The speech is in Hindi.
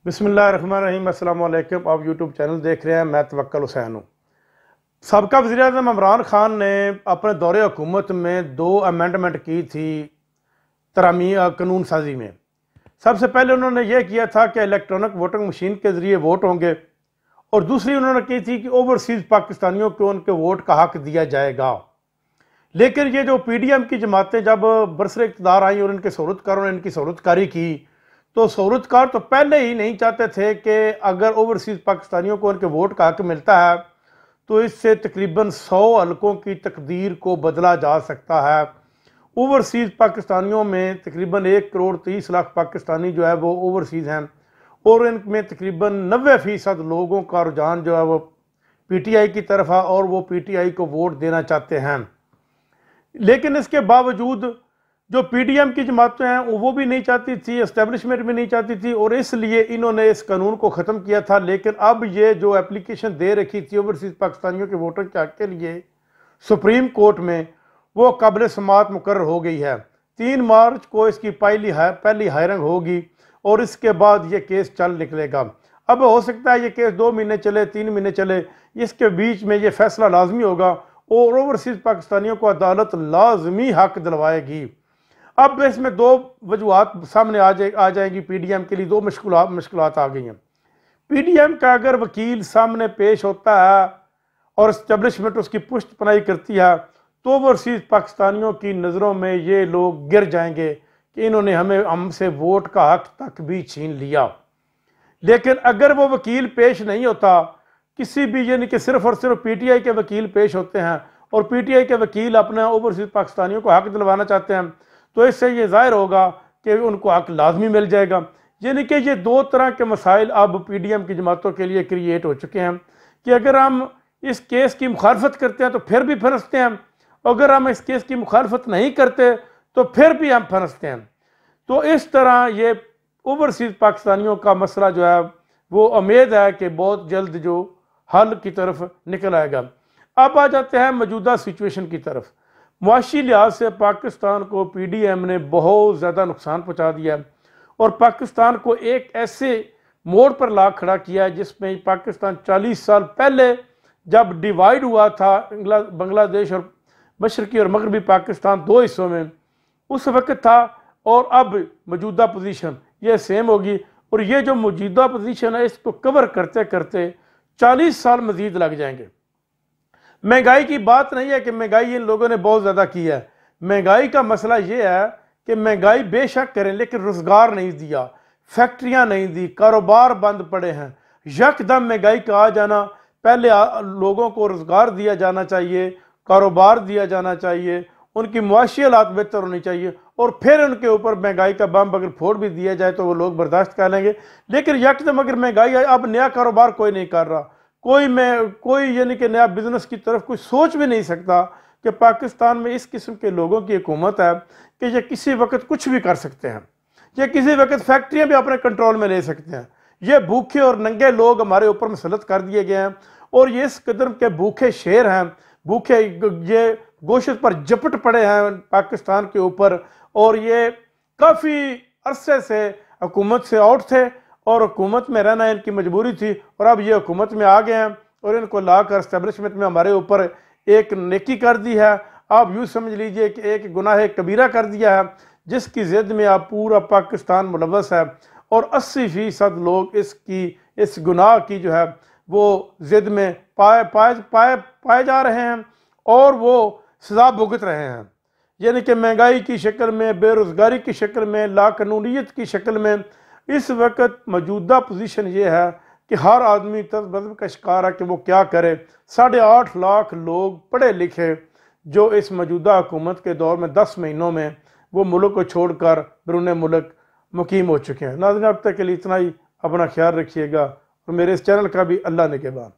बिस्मिल्लाहिर्रहमानिर्रहीम। अस्सलाम वालेकुम। आप यूट्यूब चैनल देख रहे हैं। मैं तवक्कल हुसैन हूँ। सबका वज़ीर-ए-आज़म इमरान खान ने अपने दौरे हुकूमत में 2 अमेंडमेंट की थी तरामी कानून साजी में। सबसे पहले उन्होंने यह किया था कि इलेक्ट्रॉनिक वोटिंग मशीन के ज़रिए वोट होंगे, और दूसरी उन्होंने की थी कि ओवरसीज़ पाकिस्तानियों को उनके वोट का हक दिया जाएगा। लेकिन ये जो PDM की जमातें जब बरसर इक़्तिदार आई और इनके सहूलतकारों ने इनकी सहूलतकारी की, तो सहूलतकार तो पहले ही नहीं चाहते थे कि अगर ओवरसीज़ पाकिस्तानियों को उनके वोट का हक मिलता है तो इससे तकरीबन 100 हलकों की तकदीर को बदला जा सकता है। ओवरसीज़ पाकिस्तानियों में तकरीबन 1 करोड़ 30 लाख पाकिस्तानी जो है वो ओवरसीज़ हैं, और इनमें तकरीबन 90% लोगों का रुझान जो है वो PTI की तरफ है और वो PTI को वोट देना चाहते हैं। लेकिन इसके बावजूद जो PDM की जमातें हैं वो भी नहीं चाहती थी, एस्टेब्लिशमेंट भी नहीं चाहती थी, और इसलिए इन्होंने इस कानून को ख़त्म किया था। लेकिन अब ये जो एप्लीकेशन दे रखी थी ओवरसीज़ पाकिस्तानियों के वोटर के हक के लिए सुप्रीम कोर्ट में, वो काबिल समाअत मुकर्रर हो गई है। 3 मार्च को इसकी पहली हायरिंग होगी और इसके बाद ये केस चल निकलेगा। अब हो सकता है ये केस 2 महीने चले, 3 महीने चले, इसके बीच में ये फैसला लाजमी होगा और ओवरसीज़ पाकिस्तानियों को अदालत लाजमी हक दिलवाएगी। अब इसमें 2 वजूहत सामने आ जाएंगी। PDM के लिए 2 मुश्किलात आ गई हैं। PDM का अगर वकील सामने पेश होता है और एस्टेब्लिशमेंट उसकी पुष्ट पनाही करती है तो ओवरसीज़ पाकिस्तानियों की नज़रों में ये लोग गिर जाएंगे कि इन्होंने हमसे वोट का हक तक भी छीन लिया। लेकिन अगर वो वकील पेश नहीं होता, किसी भी यानी कि सिर्फ और सिर्फ PTI के वकील पेश होते हैं और PTI के वकील अपने ओवरसीज़ पाकिस्तानियों को हक दिलवाना चाहते हैं, तो इससे ये ज़ाहिर होगा कि उनको हक लाजमी मिल जाएगा। यानी कि ये 2 तरह के मसाइल अब PDM की जमातों के लिए क्रिएट हो चुके हैं कि अगर हम इस केस की मुखालफत करते हैं तो फिर भी फंसते हैं, अगर हम इस केस की मुखालफत नहीं करते तो फिर भी हम फंसते हैं। तो इस तरह ये ओवरसीज़ पाकिस्तानियों का मसला जो है वो उम्मीद है कि बहुत जल्द जो हल की तरफ निकल आएगा। अब आ जाते हैं मौजूदा सिचुएशन की तरफ। मुआशी लिहाज से पाकिस्तान को PDM ने बहुत ज़्यादा नुकसान पहुँचा दिया और पाकिस्तान को एक ऐसे मोड़ पर ला खड़ा किया है जिसमें पाकिस्तान 40 साल पहले जब डिवाइड हुआ था बांग्लादेश और मशरकी और मगरबी पाकिस्तान 2 हिस्सों में, उस वक्त था, और अब मौजूदा पोजीशन ये सेम होगी। और ये जो मौजूदा पोजीशन है इसको कवर करते करते 40 साल मजीद लग जाएंगे। महंगाई की बात नहीं है कि महंगाई इन लोगों ने बहुत ज़्यादा की है। महंगाई का मसला ये है कि महंगाई बेशक करें लेकिन रोज़गार नहीं दिया, फैक्ट्रियां नहीं दी, कारोबार बंद पड़े हैं। यकदम महंगाई का आ जाना, पहले लोगों को रोज़गार दिया जाना चाहिए, कारोबार दिया जाना चाहिए, उनकी मुआशी हालात बेहतर होनी चाहिए, और फिर उनके ऊपर महंगाई का बम अगर फोड़ भी दिया जाए तो वो लोग बर्दाश्त कर लेंगे। लेकिन यकदम अगर महंगाई आई, अब नया कारोबार कोई नहीं कर रहा, कोई यानी कि नया बिजनेस की तरफ कोई सोच भी नहीं सकता कि पाकिस्तान में इस किस्म के लोगों की हुकूमत है कि ये किसी वक्त कुछ भी कर सकते हैं, ये किसी वक्त फैक्ट्रियां भी अपने कंट्रोल में ले सकते हैं। ये भूखे और नंगे लोग हमारे ऊपर मुसल्लत कर दिए गए हैं और ये इस कदर के भूखे शेर हैं, भूखे ये गोश्त पर झपट पड़े हैं पाकिस्तान के ऊपर, और ये काफ़ी अरसे से हुकूमत से आउट थे और हुकूमत में रहना इनकी मजबूरी थी, और अब ये हुकूमत में आ गए हैं और इनको लाकर एस्टेब्लिशमेंट में हमारे ऊपर एक नेकी कर दी है। आप यूँ समझ लीजिए कि एक गुनाह कबीरा कर दिया है जिसकी ज़िद में आप पूरा पाकिस्तान मुलव्वस है, और 80% लोग इस गुनाह की जो है वो ज़िद में पाए जा रहे हैं और वो सज़ा भुगत रहे हैं। यानी कि महंगाई की शक्ल में, बेरोज़गारी की शक्ल में, लाकानूनियत की शक्ल में इस वक्त मौजूदा पोजीशन ये है कि हर आदमी तज़ब्ज़ुब का शिकार है कि वो क्या करे। 8.5 लाख लोग पढ़े लिखे जो इस मौजूदा हुकूमत के दौर में 10 महीनों में वो मुल्क को छोड़कर बैरून मुल्क मुकीम हो चुके हैं। नाज़रीन, अब तक के लिए इतना ही। अपना ख्याल रखिएगा और मेरे इस चैनल का भी अल्लाह निगहबान।